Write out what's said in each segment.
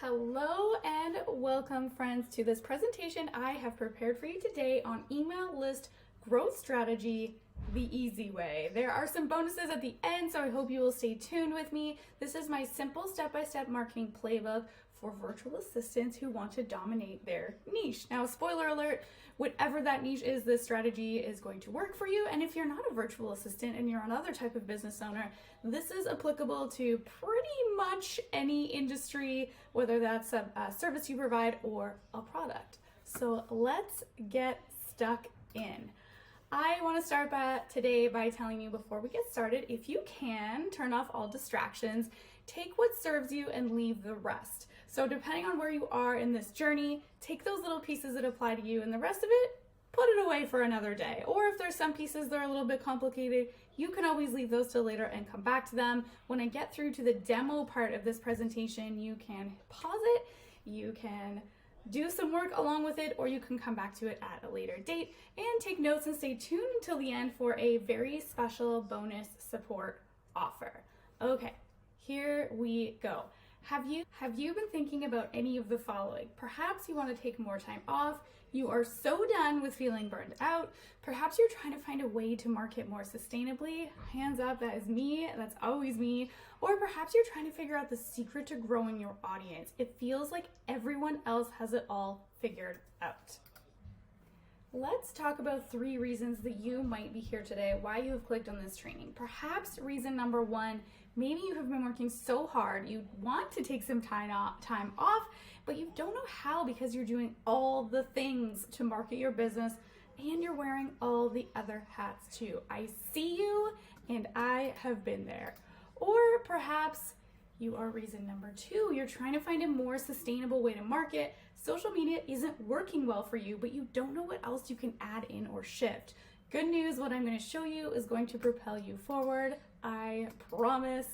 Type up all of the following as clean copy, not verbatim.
Hello and welcome, friends, to this presentation I have prepared for you today on email list growth strategy the easy way. There are some bonuses at the end, so I hope you will stay tuned with me. This is my simple step-by-step marketing playbook for virtual assistants who want to dominate their niche. Now, spoiler alert, whatever that niche is, this strategy is going to work for you. And if you're not a virtual assistant and you're another type of business owner, this is applicable to pretty much any industry, whether that's a service you provide or a product. So let's get stuck in. I want to start today by telling you, before we get started, if you can, turn off all distractions, take what serves you and leave the rest. So depending on where you are in this journey, take those little pieces that apply to you and the rest of it, put it away for another day. Or if there's some pieces that are a little bit complicated, you can always leave those till later and come back to them. When I get through to the demo part of this presentation, you can pause it, you can do some work along with it, or you can come back to it at a later date and take notes and stay tuned until the end for a very special bonus support offer. Okay, here we go. Have you been thinking about any of the following? Perhaps you want to take more time off. You are so done with feeling burned out. Perhaps you're trying to find a way to market more sustainably. Hands up, that is me. That's always me. Or perhaps you're trying to figure out the secret to growing your audience. It feels like everyone else has it all figured out. Let's talk about 3 reasons that you might be here today, why you have clicked on this training. Perhaps reason number 1, maybe you have been working so hard, you want to take some time off, but you don't know how because you're doing all the things to market your business and you're wearing all the other hats too. I see you and I have been there. Or perhaps you are reason number 2, you're trying to find a more sustainable way to market. Social media isn't working well for you, but you don't know what else you can add in or shift. Good news, what I'm going to show you is going to propel you forward, I promise.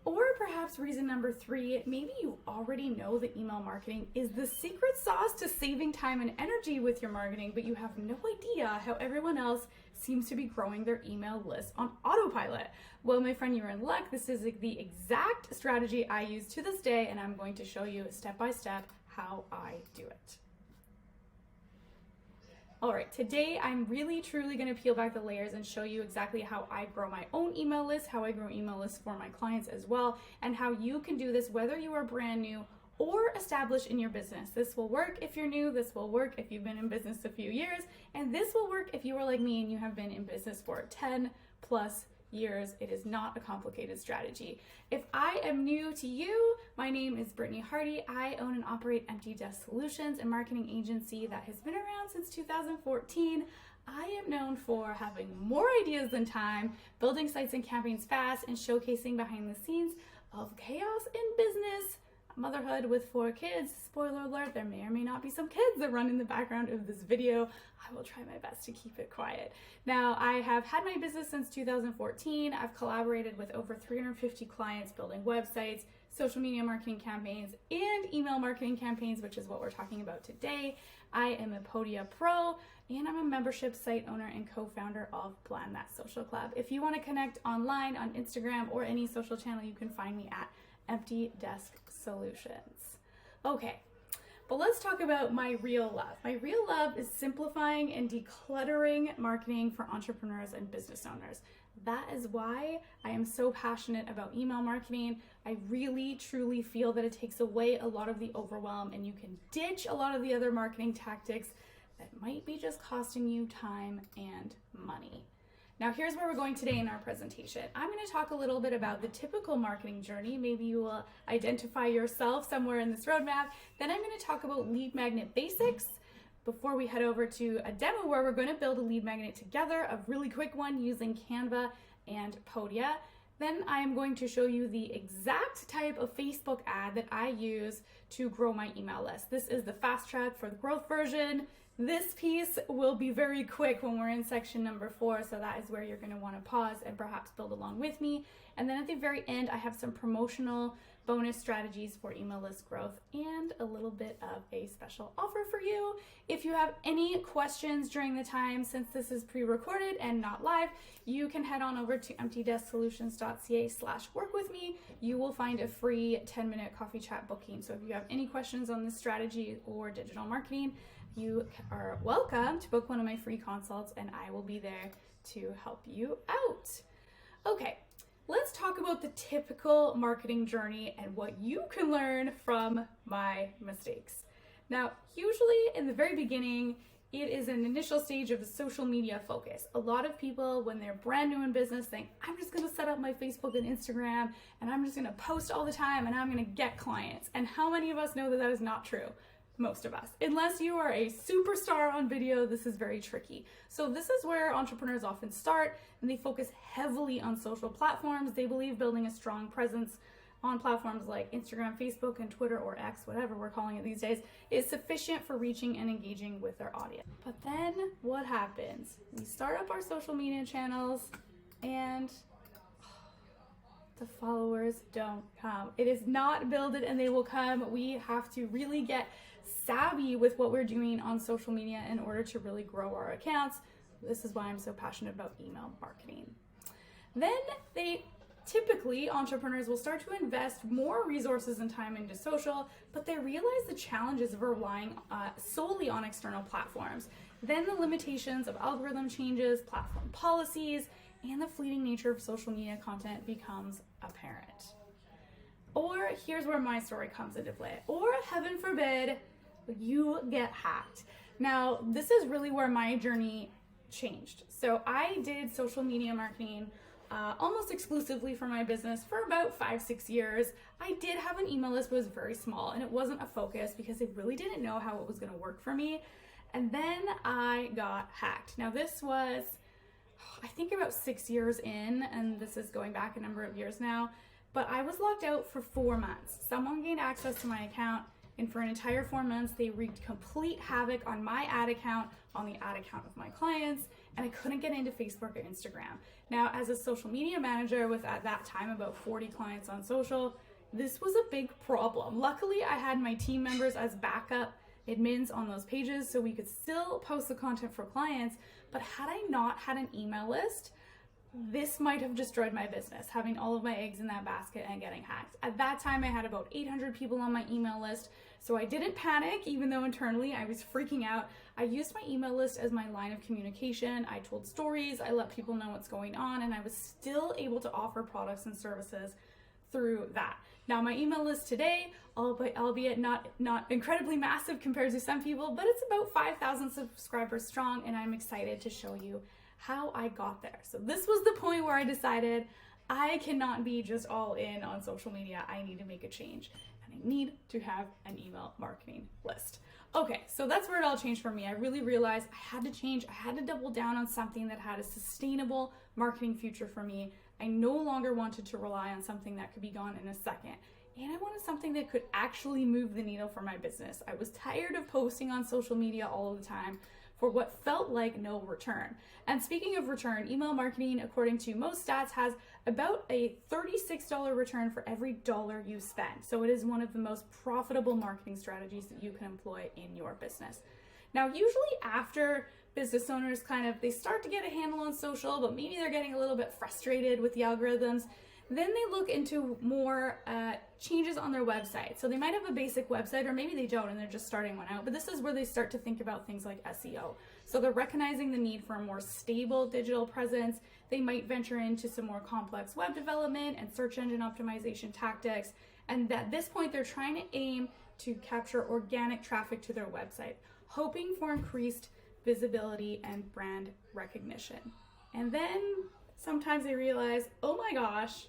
Or perhaps reason number 3, maybe you already know that email marketing is the secret sauce to saving time and energy with your marketing, but you have no idea how everyone else seems to be growing their email list on autopilot. Well, my friend, you're in luck. This is the exact strategy I use to this day, and I'm going to show you step by step how I do it. All right, today I'm really truly going to peel back the layers and show you exactly how I grow my own email list, how I grow email lists for my clients as well, and how you can do this whether you are brand new or established in your business. This will work if you're new, this will work if you've been in business a few years, and this will work if you are like me and you have been in business for 10 plus years. It is not a complicated strategy. If I am new to you, my name is Brittany Hardy. I own and operate Empty Desk Solutions, a marketing agency that has been around since 2014. I am known for having more ideas than time, building sites and campaigns fast, and showcasing behind the scenes of chaos in business. Motherhood with 4 kids. Spoiler alert, there may or may not be some kids that run in the background of this video. I will try my best to keep it quiet. Now, I have had my business since 2014. I've collaborated with over 350 clients building websites, social media marketing campaigns, and email marketing campaigns, which is what we're talking about today. I am a Podia Pro, and I'm a membership site owner and co-founder of Plan That Social Club. If you want to connect online on Instagram or any social channel, you can find me at Empty Desk Solutions. Okay, but let's talk about my real love. My real love is simplifying and decluttering marketing for entrepreneurs and business owners. That is why I am so passionate about email marketing. I really, truly feel that it takes away a lot of the overwhelm and you can ditch a lot of the other marketing tactics that might be just costing you time and money. Now, here's where we're going today in our presentation. I'm going to talk a little bit about the typical marketing journey. Maybe you will identify yourself somewhere in this roadmap. Then I'm going to talk about lead magnet basics before we head over to a demo where we're going to build a lead magnet together, a really quick one using Canva and Podia. Then I'm going to show you the exact type of Facebook ad that I use to grow my email list. This is the fast track for the growth version. This piece will be very quick when we're in section number 4, so that is where you're going to want to pause and perhaps build along with me. And then at the very end, I have some promotional bonus strategies for email list growth, and a little bit of a special offer for you. If you have any questions during the time, since this is pre-recorded and not live, you can head on over to emptydesksolutions.ca/work-with-me. You will find a free 10-minute coffee chat booking. So if you have any questions on this strategy or digital marketing, you are welcome to book one of my free consults, and I will be there to help you out. Okay, let's talk about the typical marketing journey and what you can learn from my mistakes. Now, usually in the very beginning, it is an initial stage of a social media focus. A lot of people, when they're brand new in business, think, I'm just gonna set up my Facebook and Instagram, and I'm just gonna post all the time, and I'm gonna get clients. And how many of us know that that is not true? Most of us. Unless you are a superstar on video, this is very tricky. So this is where entrepreneurs often start, and they focus heavily on social platforms. They believe building a strong presence on platforms like Instagram, Facebook, and Twitter, or X, whatever we're calling it these days, is sufficient for reaching and engaging with their audience. But then what happens? We start up our social media channels, and the followers don't come. It is not build it and they will come. We have to really get savvy with what we're doing on social media in order to really grow our accounts. This is why I'm so passionate about email marketing. Then typically, entrepreneurs will start to invest more resources and time into social, but they realize the challenges of relying solely on external platforms. Then the limitations of algorithm changes, platform policies, and the fleeting nature of social media content becomes apparent. Or here's where my story comes into play. Or heaven forbid, you get hacked. Now, this is really where my journey changed. So I did social media marketing almost exclusively for my business for about 5-6 years. I did have an email list, but it was very small, and it wasn't a focus because I really didn't know how it was going to work for me. And then I got hacked. Now this was, I think, about 6 years in, and this is going back a number of years now, but I was locked out for 4 months. Someone gained access to my account, and for an entire 4 months, they wreaked complete havoc on my ad account, on the ad account of my clients, and I couldn't get into Facebook or Instagram. Now, as a social media manager with, at that time, about 40 clients on social, this was a big problem. Luckily, I had my team members as backup admins on those pages, so we could still post the content for clients, but had I not had an email list, this might have destroyed my business, having all of my eggs in that basket and getting hacked. At that time, I had about 800 people on my email list, so I didn't panic, even though internally I was freaking out. I used my email list as my line of communication. I told stories, I let people know what's going on, and I was still able to offer products and services through that. Now, my email list today, albeit not incredibly massive compared to some people, but it's about 5,000 subscribers strong, and I'm excited to show you how I got there. So this was the point where I decided I cannot be just all in on social media. I need to make a change, and I need to have an email marketing list. Okay, so that's where it all changed for me. I really realized I had to change. I had to double down on something that had a sustainable marketing future for me. I no longer wanted to rely on something that could be gone in a second. And I wanted something that could actually move the needle for my business. I was tired of posting on social media all of the time for what felt like no return. And speaking of return, email marketing, according to most stats, has about a $36 return for every dollar you spend. So it is one of the most profitable marketing strategies that you can employ in your business. Now, usually after business owners they start to get a handle on social, but maybe they're getting a little bit frustrated with the algorithms, then they look into more changes on their website. So they might have a basic website, or maybe they don't and they're just starting one out, but this is where they start to think about things like SEO. So they're recognizing the need for a more stable digital presence. They might venture into some more complex web development and search engine optimization tactics. And at this point, they're trying to aim to capture organic traffic to their website, hoping for increased visibility and brand recognition. And then sometimes they realize, oh my gosh,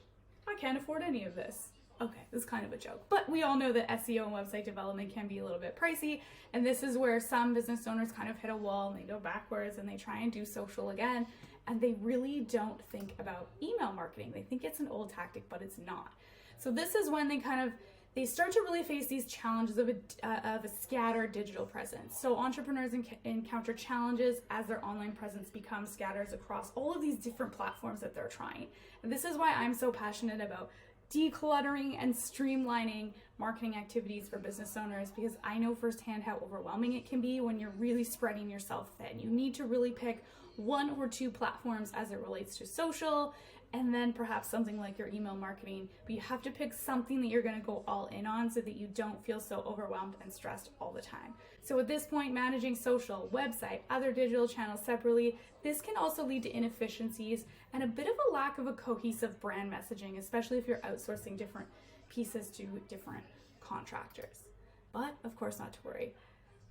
I can't afford any of this. Okay, this is kind of a joke, but we all know that SEO and website development can be a little bit pricey, and this is where some business owners kind of hit a wall and they go backwards and they try and do social again, and they really don't think about email marketing. They think it's an old tactic, but it's not. So this is when they start to really face these challenges of a scattered digital presence. So entrepreneurs encounter challenges as their online presence becomes scattered across all of these different platforms that they're trying. And this is why I'm so passionate about decluttering and streamlining marketing activities for business owners, because I know firsthand how overwhelming it can be when you're really spreading yourself thin. You need to really pick one or two platforms as it relates to social, and then perhaps something like your email marketing, but you have to pick something that you're going to go all in on so that you don't feel so overwhelmed and stressed all the time. So at this point, managing social, website, other digital channels separately, this can also lead to inefficiencies and a bit of a lack of a cohesive brand messaging, especially if you're outsourcing different pieces to different contractors. But of course, not to worry.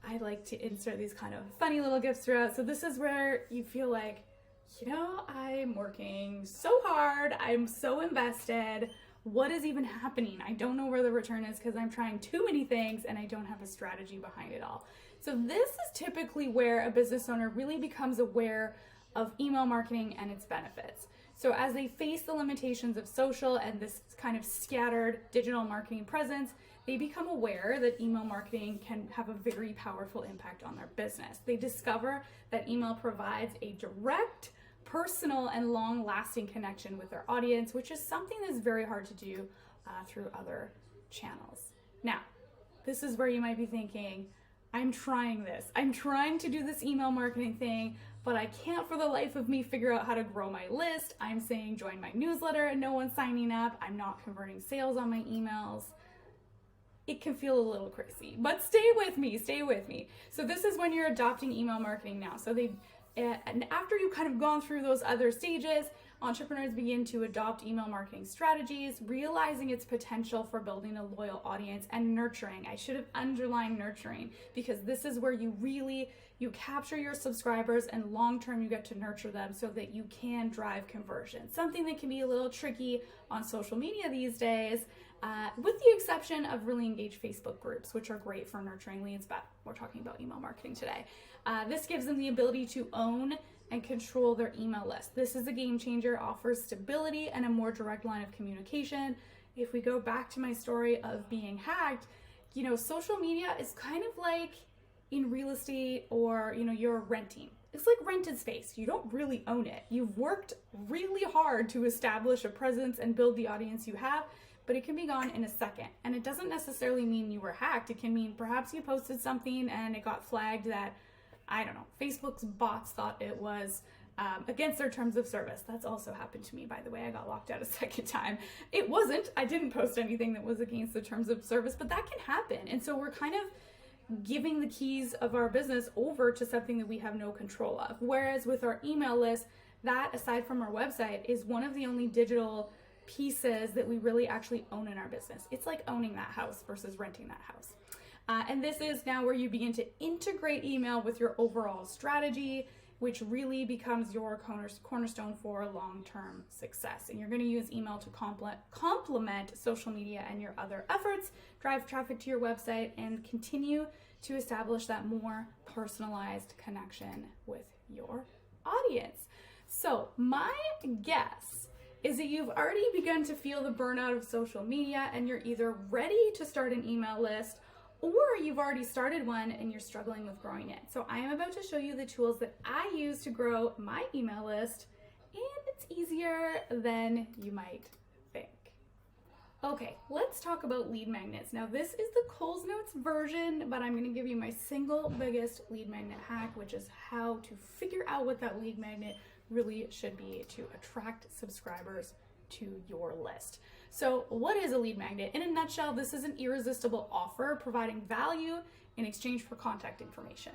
I like to insert these kind of funny little gifts throughout. So this is where you feel like, you know, I'm working so hard, I'm so invested, what is even happening? I don't know where the return is because I'm trying too many things and I don't have a strategy behind it all. So this is typically where a business owner really becomes aware of email marketing and its benefits. So as they face the limitations of social and this kind of scattered digital marketing presence, they become aware that email marketing can have a very powerful impact on their business. They discover that email provides a direct, personal, and long-lasting connection with their audience, which is something that's very hard to do through other channels. Now, this is where you might be thinking, I'm trying this. I'm trying to do this email marketing thing, but I can't for the life of me figure out how to grow my list. I'm saying join my newsletter and no one's signing up. I'm not converting sales on my emails. It can feel a little crazy, but stay with me, stay with me. So this is when you're adopting email marketing now. And after you've kind of gone through those other stages, entrepreneurs begin to adopt email marketing strategies, realizing its potential for building a loyal audience and nurturing. I should have underlined nurturing, because this is where you capture your subscribers and long-term you get to nurture them so that you can drive conversion. Something that can be a little tricky on social media these days, with the exception of really engaged Facebook groups, which are great for nurturing leads, but we're talking about email marketing today. This gives them the ability to own and control their email list. This is a game changer, offers stability and a more direct line of communication. If we go back to my story of being hacked, you know, social media is kind of like in real estate, or, you know, you're renting. It's like rented space. You don't really own it. You've worked really hard to establish a presence and build the audience you have, but it can be gone in a second. And it doesn't necessarily mean you were hacked. It can mean perhaps you posted something and it got flagged that, I don't know, Facebook's bots thought it was against their terms of service. That's also happened to me, by the way. I got locked out a second time. It wasn't. I didn't post anything that was against the terms of service, but that can happen. And so we're kind of giving the keys of our business over to something that we have no control of. Whereas with our email list, that, aside from our website, is one of the only digital pieces that we really actually own in our business. It's like owning that house versus renting that house. And this is now where you begin to integrate email with your overall strategy, which really becomes your cornerstone for long-term success. And you're going to use email to complement social media and your other efforts, drive traffic to your website, and continue to establish that more personalized connection with your audience. So my guess is that you've already begun to feel the burnout of social media and you're either ready to start an email list, or you've already started one and you're struggling with growing it. So I am about to show you the tools that I use to grow my email list, and it's easier than you might think. Okay, let's talk about lead magnets. Now this is the Coles Notes version, but I'm gonna give you my single biggest lead magnet hack, which is how to figure out what that lead magnet really should be to attract subscribers to your list. So what is a lead magnet? In a nutshell, this is an irresistible offer providing value in exchange for contact information.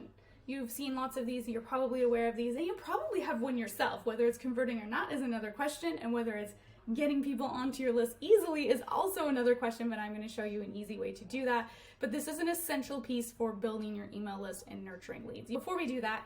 You've seen lots of these, you're probably aware of these, and you probably have one yourself. Whether it's converting or not is another question, and whether it's getting people onto your list easily is also another question, but I'm going to show you an easy way to do that. But this is an essential piece for building your email list and nurturing leads. Before we do that,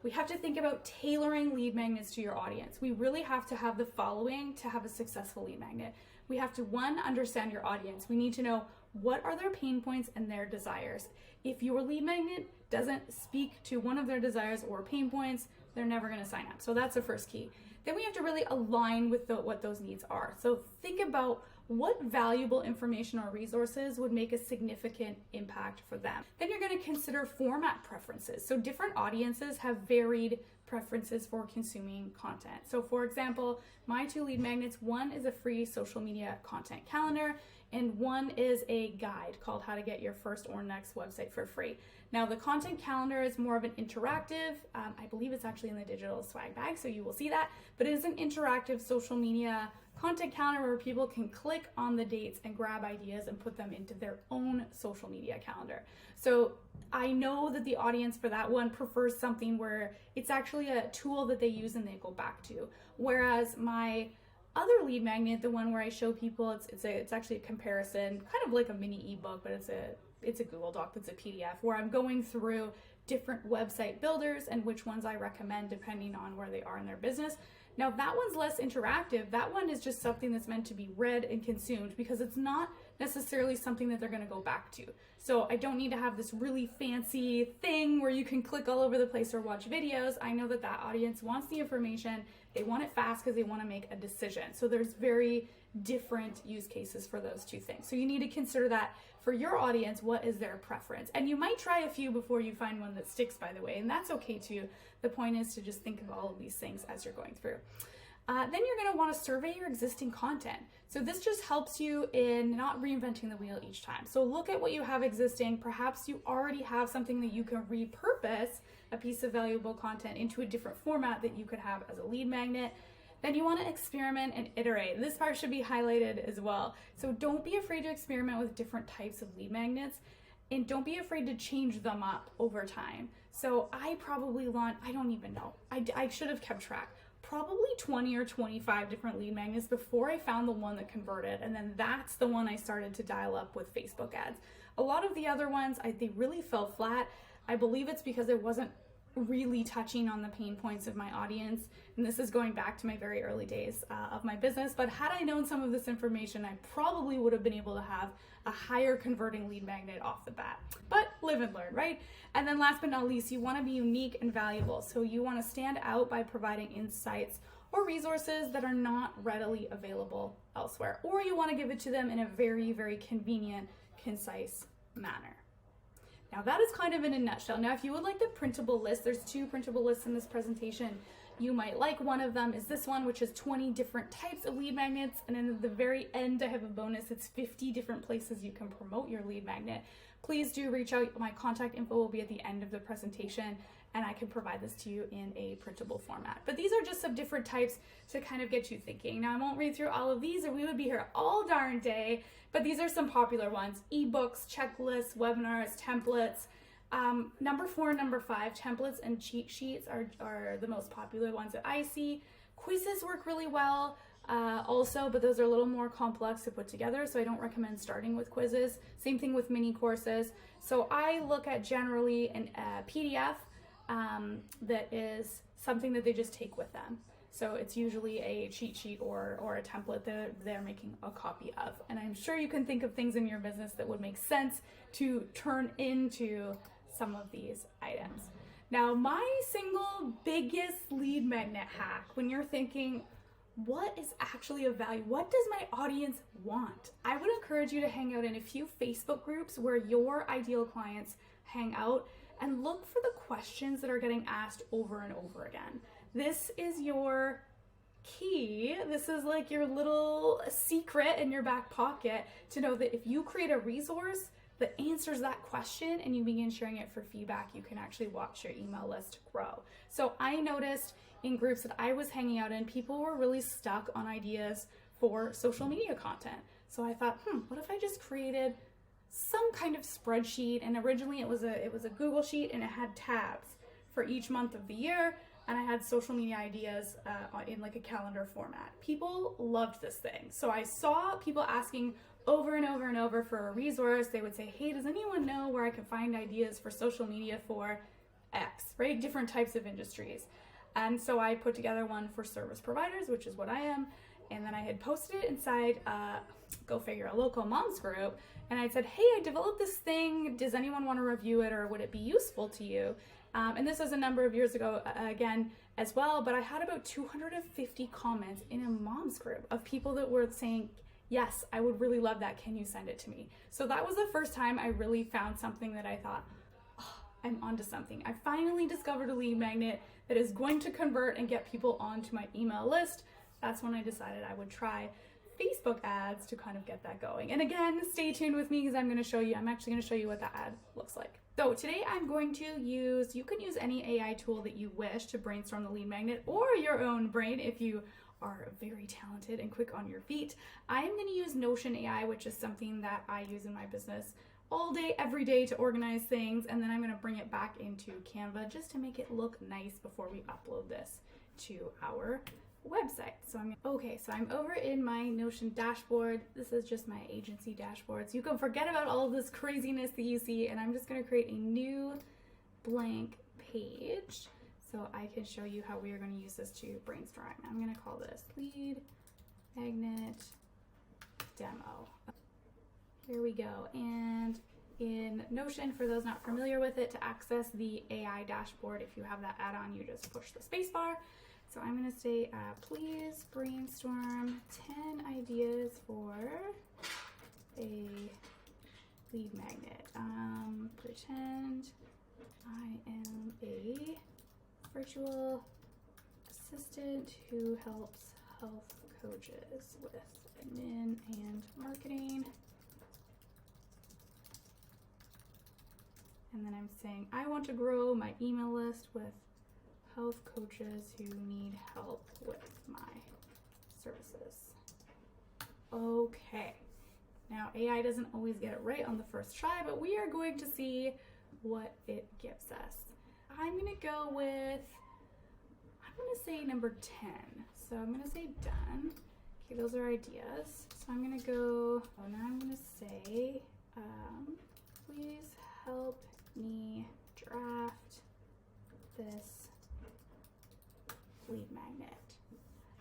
we have to think about tailoring lead magnets to your audience. We really have to have the following to have a successful lead magnet. We have to, one, understand your audience. We need to know what are their pain points and their desires. If your lead magnet doesn't speak to one of their desires or pain points, they're never going to sign up. So that's the first key. Then we have to really align with what those needs are. So think about what valuable information or resources would make a significant impact for them. Then you're going to consider format preferences. So different audiences have varied preferences for consuming content. So for example, my 2 lead magnets, one is a free social media content calendar, and one is a guide called How to Get Your First or Next Website for Free. Now the content calendar is more of an interactive, I believe it's actually in the digital swag bag, so you will see that, but it is an interactive social media content calendar where people can click on the dates and grab ideas and put them into their own social media calendar. So I know that the audience for that one prefers something where it's actually a tool that they use and they go back to. Whereas my other lead magnet, the one where I show people, it's actually a comparison, kind of like a mini ebook, but it's a Google Doc that's a PDF where I'm going through different website builders and which ones I recommend depending on where they are in their business. Now that one's less interactive. That one is just something that's meant to be read and consumed because it's not necessarily something that they're going to go back to. So I don't need to have this really fancy thing where you can click all over the place or watch videos. I know that that audience wants the information. They want it fast because they want to make a decision. So there's very different use cases for those two things. So you need to consider that for your audience, what is their preference? And you might try a few before you find one that sticks, by the way, and that's okay too. The point is to just think of all of these things as you're going through. Then you're going to want to survey your existing content. So this just helps you in not reinventing the wheel each time. So look at what you have existing. Perhaps you already have something that you can repurpose a piece of valuable content into a different format that you could have as a lead magnet. Then you want to experiment and iterate. This part should be highlighted as well. So don't be afraid to experiment with different types of lead magnets, and don't be afraid to change them up over time. So I probably launched, I don't even know, I should have kept track, probably 20 or 25 different lead magnets before I found the one that converted, and then that's the one I started to dial up with Facebook ads. A lot of the other ones, they really fell flat. I believe it's because I wasn't really touching on the pain points of my audience, and this is going back to my very early days of my business. But had I known some of this information, I probably would have been able to have a higher converting lead magnet off the bat. But live and learn, right? And then last but not least, you want to be unique and valuable. So you want to stand out by providing insights or resources that are not readily available elsewhere, or you want to give it to them in a very, very convenient, concise manner. Now that is kind of in a nutshell. Now if you would like the printable list, there's 2 printable lists in this presentation. You might like one of them is this one, which is 20 different types of lead magnets. And then at the very end, I have a bonus. It's 50 different places you can promote your lead magnet. Please do reach out. My contact info will be at the end of the presentation, and I can provide this to you in a printable format. But these are just some different types to kind of get you thinking. Now I won't read through all of these or we would be here all darn day, but these are some popular ones: ebooks, checklists, webinars, templates. Number 4 and number 5, templates and cheat sheets are the most popular ones that I see. Quizzes work really well also, but those are a little more complex to put together, so I don't recommend starting with quizzes. Same thing with mini courses. So I look at generally a PDF that is something that they just take with them. So it's usually a cheat sheet or a template that they're making a copy of. And I'm sure you can think of things in your business that would make sense to turn into some of these items. Now, my single biggest lead magnet hack, when you're thinking, what is actually of value? What does my audience want? I would encourage you to hang out in a few Facebook groups where your ideal clients hang out and look for the questions that are getting asked over and over again. This is your key. This is like your little secret in your back pocket to know that if you create a resource that answers that question and you begin sharing it for feedback, you can actually watch your email list grow. So I noticed in groups that I was hanging out in, people were really stuck on ideas for social media content. So I thought, what if I just created some kind of spreadsheet? And originally it was a Google sheet, and it had tabs for each month of the year, and I had social media ideas in like a calendar format. People loved this thing. So I saw people asking over and over and over for a resource. They would say, hey, does anyone know where I can find ideas for social media for X, right? Different types of industries. And so I put together one for service providers, which is what I am. And then I had posted it inside, go figure, a local moms group. And I said, hey, I developed this thing. Does anyone want to review it, or would it be useful to you? And this was a number of years ago, again, as well. But I had about 250 comments in a moms group of people that were saying, yes, I would really love that. Can you send it to me? So that was the first time I really found something that I thought, oh, I'm onto something. I finally discovered a lead magnet that is going to convert and get people onto my email list. That's when I decided I would try Facebook ads to kind of get that going. And again, stay tuned with me because I'm actually going to show you what that ad looks like. So today I'm going to you can use any AI tool that you wish to brainstorm the lead magnet, or your own brain if you are very talented and quick on your feet. I'm going to use Notion AI, which is something that I use in my business all day, every day to organize things. And then I'm going to bring it back into Canva just to make it look nice before we upload this to our website. So I'm over in my Notion dashboard. This is just my agency dashboard. So you can forget about all of this craziness that you see, and I'm just going to create a new blank page so I can show you how we are going to use this to brainstorm. I'm going to call this lead magnet demo. Here we go. And in Notion, for those not familiar with it, to access the AI dashboard, if you have that add-on, you just push the space bar. So I'm going to say, please brainstorm 10 ideas for a lead magnet. Pretend I am a virtual assistant who helps health coaches with admin and marketing. And then I'm saying I want to grow my email list with health coaches who need help with my services. Okay, now AI doesn't always get it right on the first try, but we are going to see what it gives us. I'm gonna say number 10. So I'm gonna say done. Okay, those are ideas. So I'm gonna go, now I'm gonna say, please help me draft this lead magnet.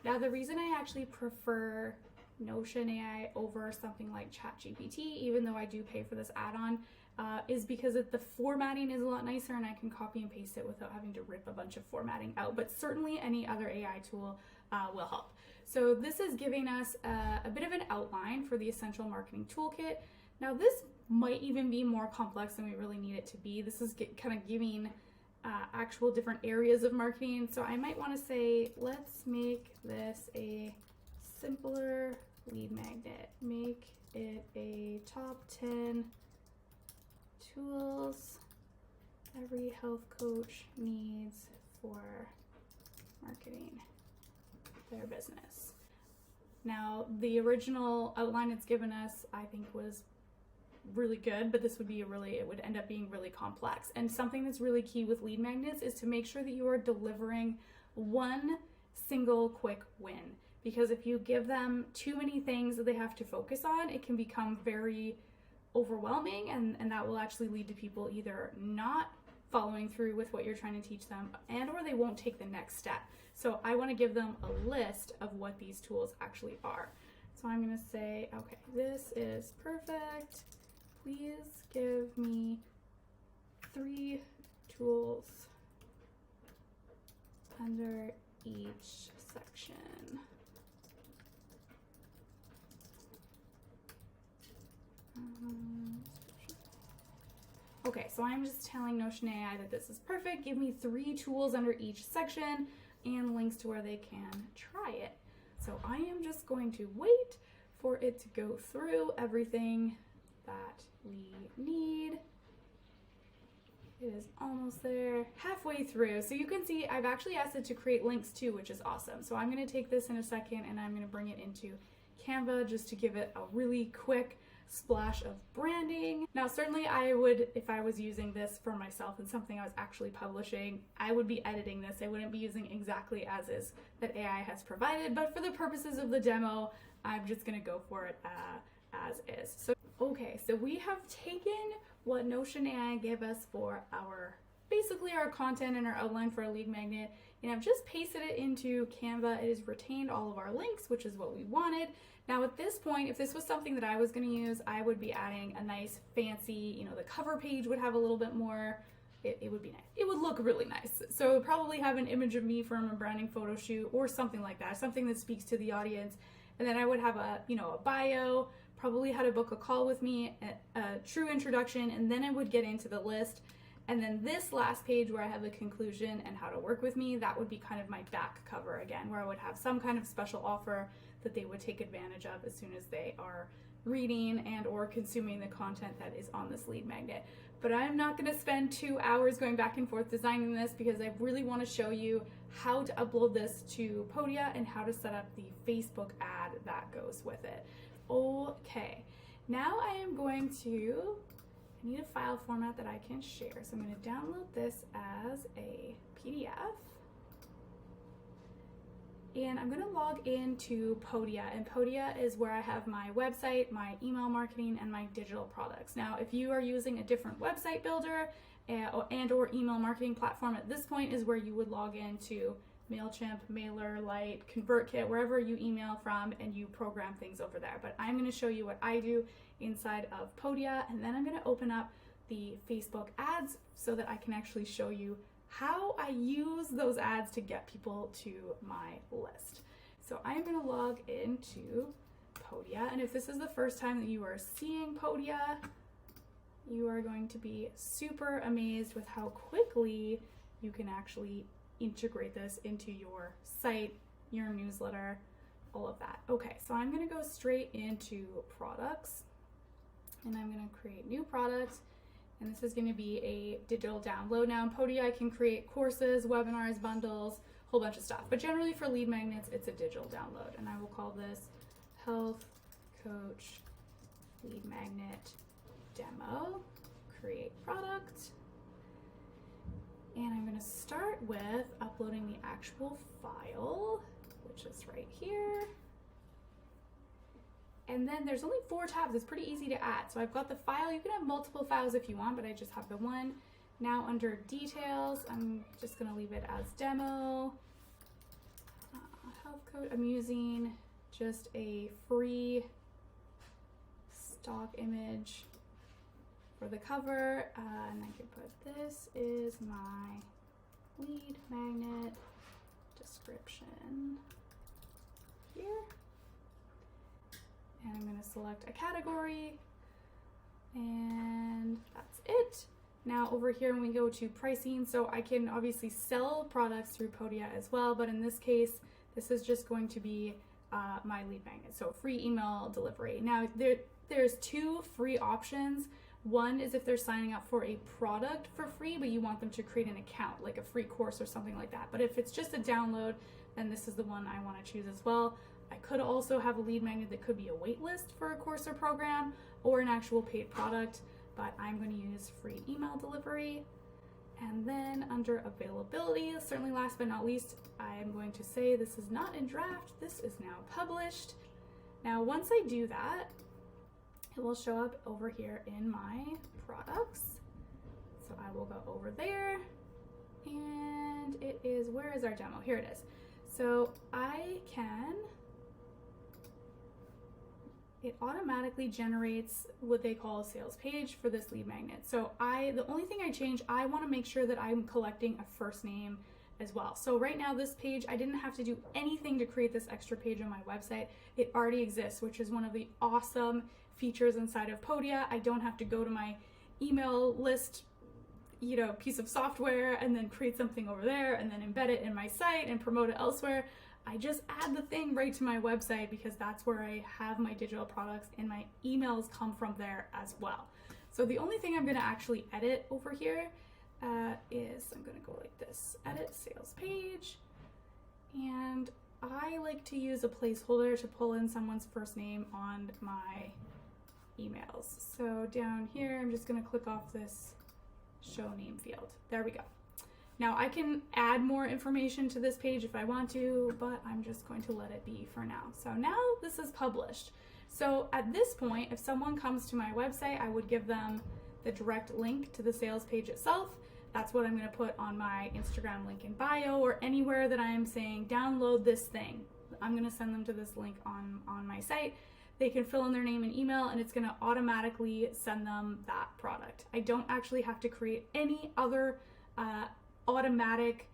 Now, the reason I actually prefer Notion AI over something like ChatGPT, even though I do pay for this add-on, is because the formatting is a lot nicer and I can copy and paste it without having to rip a bunch of formatting out. But certainly any other AI tool will help. So this is giving us a bit of an outline for the Essential Marketing Toolkit. Now, this might even be more complex than we really need it to be. This is kind of giving actual different areas of marketing. So I might want to say, let's make this a simpler lead magnet. Make it a top 10 tools every health coach needs for marketing their business. Now, the original outline it's given us, I think, was really good, but this would be it would end up being really complex. And something that's really key with lead magnets is to make sure that you are delivering one single quick win. Because if you give them too many things that they have to focus on, it can become very overwhelming, and that will actually lead to people either not following through with what you're trying to teach them, and or they won't take the next step. So I want to give them a list of what these tools actually are. So I'm going to say, okay, this is perfect. Please give me 3 tools under each section. Okay, so I'm just telling Notion AI that this is perfect. Give me 3 tools under each section and links to where they can try it. So I am just going to wait for it to go through everything that we need. It is almost there, halfway through. So you can see I've actually asked it to create links too, which is awesome. So I'm going to take this in a second and I'm going to bring it into Canva just to give it a really quick splash of branding. Now, certainly I would, if I was using this for myself and something I was actually publishing, I would be editing this. I wouldn't be using exactly as is that AI has provided, but for the purposes of the demo, I'm just going to go for it as is. So, okay, so we have taken what Notion AI gave us for basically our content and our outline for a lead magnet, and I've just pasted it into Canva. It has retained all of our links, which is what we wanted. Now at this point, if this was something that I was going to use, I would be adding a nice fancy, the cover page would have a little bit more, it would be nice. It would look really nice. So it would probably have an image of me from a branding photo shoot or something like that, something that speaks to the audience. And then I would have a bio, probably how to book a call with me, a true introduction, and then I would get into the list. And then this last page where I have the conclusion and how to work with me, that would be kind of my back cover again, where I would have some kind of special offer that they would take advantage of as soon as they are reading and or consuming the content that is on this lead magnet. But I'm not going to spend 2 hours going back and forth designing this, because I really want to show you how to upload this to Podia and how to set up the Facebook ad that goes with it. Okay, now I am going to, I need a file format that I can share. So I'm going to download this as a PDF. And I'm going to log into Podia, and Podia is where I have my website, my email marketing, and my digital products. Now, if you are using a different website builder and or email marketing platform, at this point is where you would log into MailChimp, MailerLite, ConvertKit, wherever you email from, and you program things over there. But I'm going to show you what I do inside of Podia, and then I'm going to open up the Facebook ads so that I can actually show you how I use those ads to get people to my list. So I'm going to log into Podia, and if this is the first time that you are seeing Podia, you are going to be super amazed with how quickly you can actually integrate this into your site, your newsletter, all of that. Okay, so I'm going to go straight into products, and I'm going to create new products. And this is going to be a digital download. Now in Podia, I can create courses, webinars, bundles, a whole bunch of stuff. But generally for lead magnets, it's a digital download. And I will call this Health Coach Lead Magnet Demo. Create product. And I'm going to start with uploading the actual file, which is right here. And then there's only 4 tabs. It's pretty easy to add. So I've got the file. You can have multiple files if you want, but I just have the one. Now under details, I'm just going to leave it as demo. Health code. I'm using just a free stock image for the cover. And I can put, this is my lead magnet description here. And I'm going to select a category, and that's it. Now over here, when we go to pricing, so I can obviously sell products through Podia as well, but in this case, this is just going to be my lead magnet, so free email delivery. Now there's 2 free options. One is if they're signing up for a product for free, but you want them to create an account, like a free course or something like that. But if it's just a download, then this is the one I want to choose as well. I could also have a lead magnet that could be a wait list for a course or program or an actual paid product, but I'm going to use free email delivery. And then under availability, certainly last but not least, I am going to say this is not in draft, this is now published. Now once I do that, it will show up over here in my products. So I will go over there, and it is, where is our demo? Here it is. So I can, it automatically generates what they call a sales page for this lead magnet. So the only thing I change, I want to make sure that I'm collecting a first name as well. So right now this page, I didn't have to do anything to create this extra page on my website. It already exists, which is one of the awesome features inside of Podia. I don't have to go to my email list, piece of software and then create something over there and then embed it in my site and promote it elsewhere. I just add the thing right to my website because that's where I have my digital products, and my emails come from there as well. So the only thing I'm going to actually edit over here is I'm going to go like this, edit sales page, and I like to use a placeholder to pull in someone's first name on my emails. So down here, I'm just going to click off this show name field. There we go. Now I can add more information to this page if I want to, but I'm just going to let it be for now. So now this is published. So at this point, if someone comes to my website, I would give them the direct link to the sales page itself. That's what I'm going to put on my Instagram link in bio, or anywhere that I'm saying download this thing. I'm going to send them to this link on my site. They can fill in their name and email, and it's going to automatically send them that product. I don't actually have to create any other automatic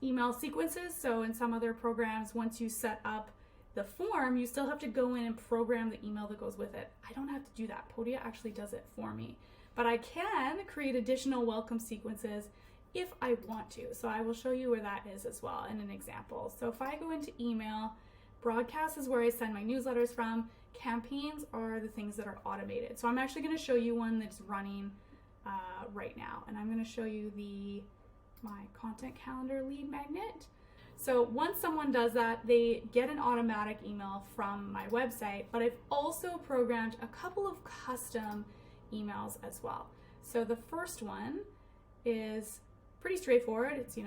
email sequences. So in some other programs, once you set up the form, you still have to go in and program the email that goes with it. I don't have to do that. Podia actually does it for me. But I can create additional welcome sequences if I want to. So I will show you where that is as well in an example. So if I go into email, broadcast is where I send my newsletters from. Campaigns are the things that are automated. So I'm actually going to show you one that's running right now. And I'm going to show you my content calendar lead magnet. So once someone does that, they get an automatic email from my website, but I've also programmed a couple of custom emails as well. So the first one is pretty straightforward. It's,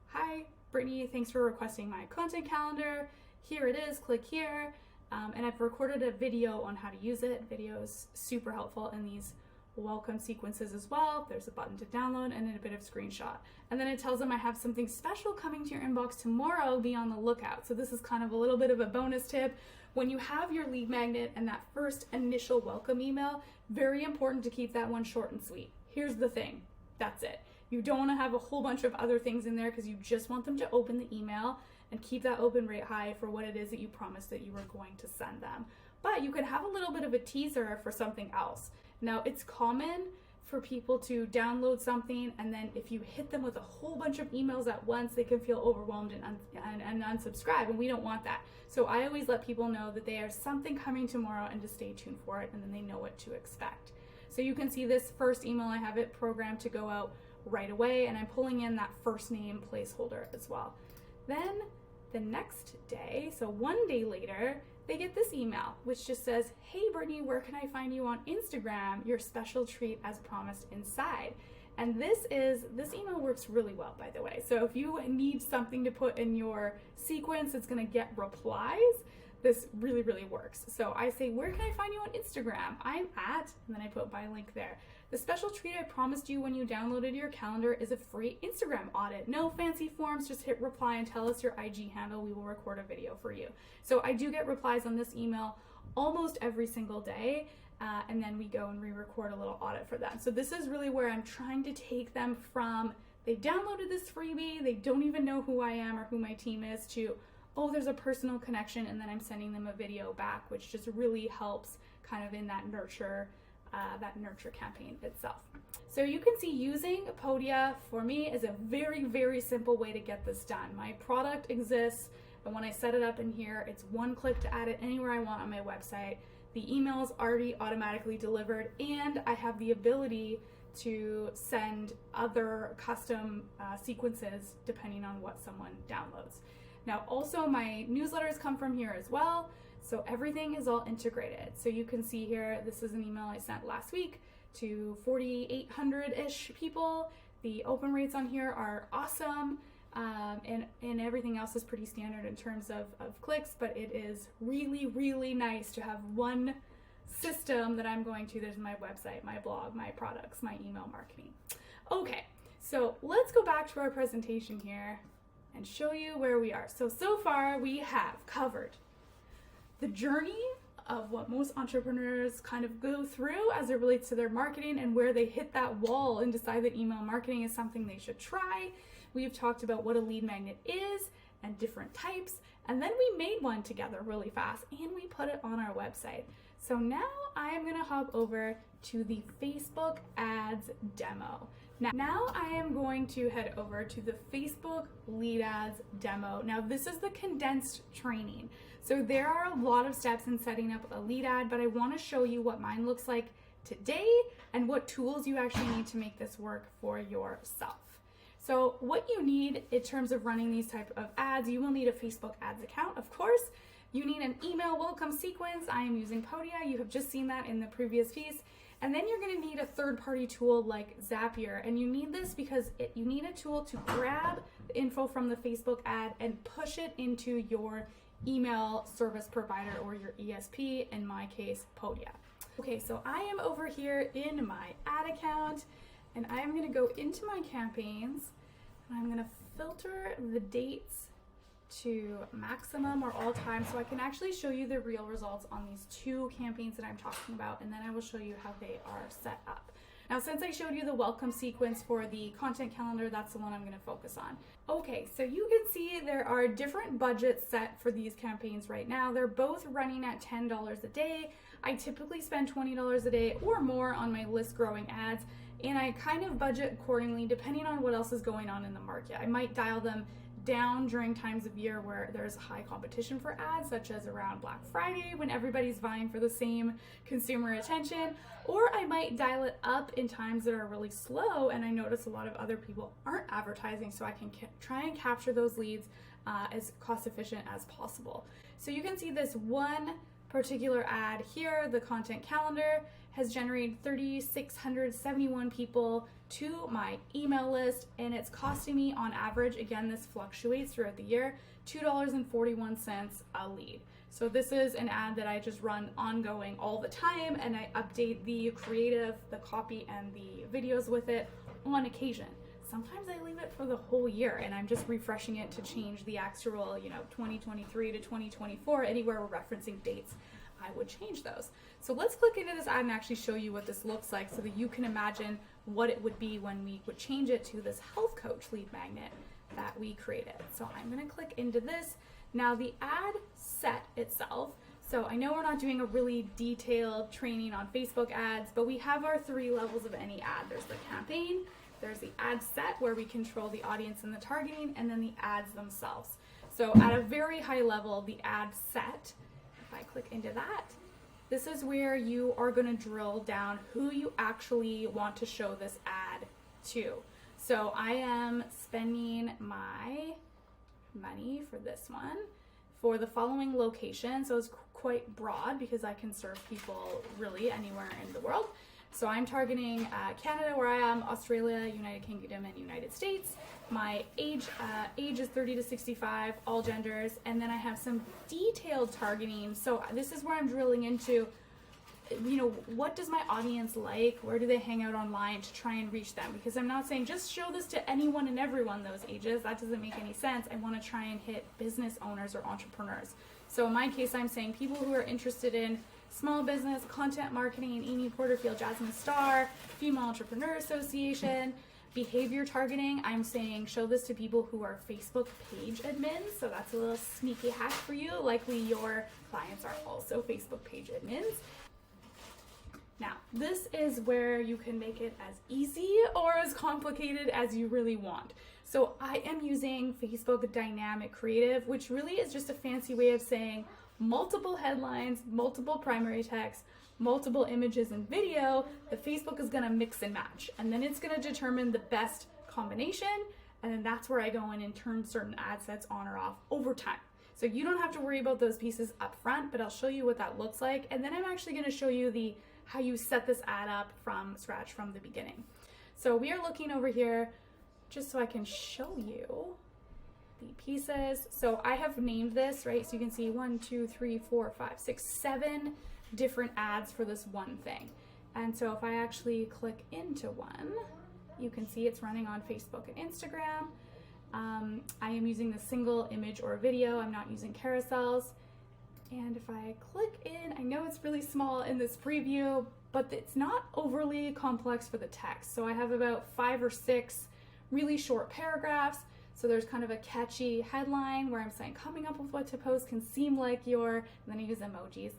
hi, Brittany, thanks for requesting my content calendar. Here it is, click here. And I've recorded a video on how to use it. Video is super helpful in these welcome sequences as well. There's a button to download and then a bit of screenshot. And then it tells them I have something special coming to your inbox tomorrow, be on the lookout. So this is kind of a little bit of a bonus tip. When you have your lead magnet and that first initial welcome email, very important to keep that one short and sweet. Here's the thing, that's it. You don't want to have a whole bunch of other things in there because you just want them to open the email and keep that open rate high for what it is that you promised that you were going to send them. But you can have a little bit of a teaser for something else. Now, it's common for people to download something, and then if you hit them with a whole bunch of emails at once, they can feel overwhelmed and unsubscribe, and we don't want that. So I always let people know that they have something coming tomorrow and to stay tuned for it, and then they know what to expect. So you can see this first email, I have it programmed to go out right away, and I'm pulling in that first name placeholder as well. Then the next day, so one day later, they get this email, which just says, hey Brittany, where can I find you on Instagram? Your special treat as promised inside. And this email works really well, by the way. So if you need something to put in your sequence, it's gonna get replies. This really, really works. So I say, where can I find you on Instagram? I'm at, and then I put my link there. The special treat I promised you when you downloaded your calendar is a free Instagram audit. No fancy forms, just hit reply and tell us your IG handle. We will record a video for you. So I do get replies on this email almost every single day. And then we go and re-record a little audit for them. So this is really where I'm trying to take them from, they downloaded this freebie, they don't even know who I am or who my team is, to, oh, there's a personal connection, and then I'm sending them a video back, which just really helps kind of in that nurture campaign itself. So you can see using Podia for me is a very, very simple way to get this done. My product exists, and when I set it up in here, it's one click to add it anywhere I want on my website. The email is already automatically delivered, and I have the ability to send other custom sequences depending on what someone downloads. Now, also my newsletters come from here as well, so everything is all integrated. So you can see here, this is an email I sent last week to 4,800-ish people. The open rates on here are awesome, and everything else is pretty standard in terms of clicks, but it is really, really nice to have one system that I'm going to. There's my website, my blog, my products, my email marketing. Okay, so let's go back to our presentation here and show you where we are. So far we have covered the journey of what most entrepreneurs kind of go through as it relates to their marketing and where they hit that wall and decide that email marketing is something they should try. We've talked about what a lead magnet is and different types, and then we made one together really fast and we put it on our website. So now I am gonna hop over to the Facebook ads demo. Now I am going to head over to the Facebook lead ads demo. Now this is the condensed training. So there are a lot of steps in setting up a lead ad, but I wanna show you what mine looks like today and what tools you actually need to make this work for yourself. So what you need in terms of running these type of ads, you will need a Facebook ads account, of course. You need an email welcome sequence. I am using Podia. You have just seen that in the previous piece. And then you're gonna need a third-party tool like Zapier. And you need this because you need a tool to grab the info from the Facebook ad and push it into your email service provider or your ESP, in my case, Podia. Okay, so I am over here in my ad account, and I'm gonna go into my campaigns, and I'm gonna filter the dates to maximum or all time so I can actually show you the real results on these two campaigns that I'm talking about, and then I will show you how they are set up. Now, since I showed you the welcome sequence for the content calendar, that's the one I'm going to focus on. Okay, so you can see there are different budgets set for these campaigns right now. They're both running at $10 a day. I typically spend $20 a day or more on my list growing ads, and I kind of budget accordingly depending on what else is going on in the market. I might dial them down during times of year where there's high competition for ads, such as around Black Friday when everybody's vying for the same consumer attention, or I might dial it up in times that are really slow and I notice a lot of other people aren't advertising, so I can try and capture those leads as cost efficient as possible. So you can see this one particular ad here, the content calendar, has generated 3,671 people to my email list, and it's costing me on average, again this fluctuates throughout the year, $2.41 a lead. So this is an ad that I just run ongoing all the time, and I update the creative, the copy, and the videos with it on occasion. Sometimes I leave it for the whole year and I'm just refreshing it to change the actual, 2023 to 2024, anywhere we're referencing dates, I would change those. So let's click into this ad and actually show you what this looks like so that you can imagine what it would be when we would change it to this health coach lead magnet that we created. So I'm going to click into this. Now the ad set itself, so I know we're not doing a really detailed training on Facebook ads, but we have our 3 levels of any ad. There's the campaign, there's the ad set where we control the audience and the targeting, and then the ads themselves. So at a very high level, the ad set, if I click into that, this is where you are going to drill down who you actually want to show this ad to. So I am spending my money for this one for the following location. So it's quite broad because I can serve people really anywhere in the world. So I'm targeting Canada, where I am, Australia, United Kingdom, and United States. My age is 30 to 65, all genders, and then I have some detailed targeting. So this is where I'm drilling into, what does my audience like? Where do they hang out online to try and reach them? Because I'm not saying just show this to anyone and everyone those ages. That doesn't make any sense. I want to try and hit business owners or entrepreneurs. So in my case, I'm saying people who are interested in small business, content marketing, Amy Porterfield, Jasmine Star, Female Entrepreneur Association, behavior targeting. I'm saying show this to people who are Facebook page admins. So that's a little sneaky hack for you. Likely your clients are also Facebook page admins. Now, this is where you can make it as easy or as complicated as you really want. So I am using Facebook Dynamic Creative, which really is just a fancy way of saying multiple headlines, multiple primary text, multiple images and video that Facebook is going to mix and match. And then it's going to determine the best combination. And then that's where I go in and turn certain ad sets on or off over time. So you don't have to worry about those pieces up front, but I'll show you what that looks like. And then I'm actually going to show you how you set this ad up from scratch from the beginning. So we are looking over here just so I can show you the pieces. So I have named this, right? So you can see 1, 2, 3, 4, 5, 6, 7 different ads for this one thing. And so if I actually click into one, you can see it's running on Facebook and Instagram. I am using the single image or video. I'm not using carousels. And if I click in, I know it's really small in this preview, but it's not overly complex for the text. So I have about 5 or 6 really short paragraphs. So there's kind of a catchy headline where I'm saying coming up with what to post can seem like and then I use emojis.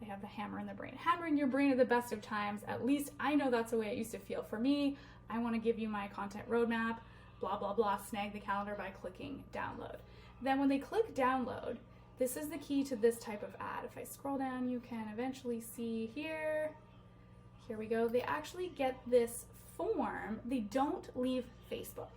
I have the hammer in the brain. Hammer in your brain at the best of times. At least I know that's the way it used to feel for me. I want to give you my content roadmap, blah, blah, blah, snag the calendar by clicking download. Then when they click download, this is the key to this type of ad. If I scroll down, you can eventually see here we go. They actually get this form. They don't leave Facebook.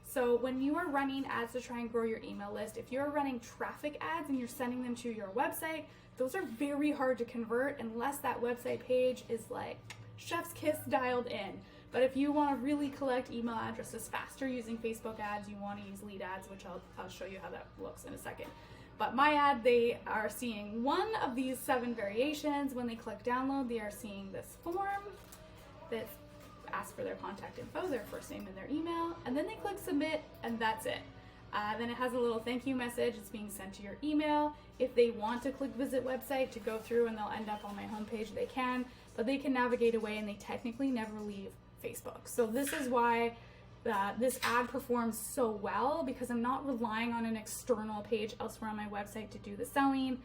So when you are running ads to try and grow your email list, if you're running traffic ads and you're sending them to your website, those are very hard to convert unless that website page is like chef's kiss dialed in. But if you want to really collect email addresses faster using Facebook ads, you want to use lead ads, which I'll show you how that looks in a second. But my ad, they are seeing one of these 7 variations. When they click download, they are seeing this form that asks for their contact info, their first name and their email, and then they click submit, and that's it. Then it has a little thank you message. It's being sent to your email. If they want to click visit website to go through and they'll end up on my homepage, they can, but they can navigate away and they technically never leave Facebook. So this is why this ad performs so well, because I'm not relying on an external page elsewhere on my website to do the selling.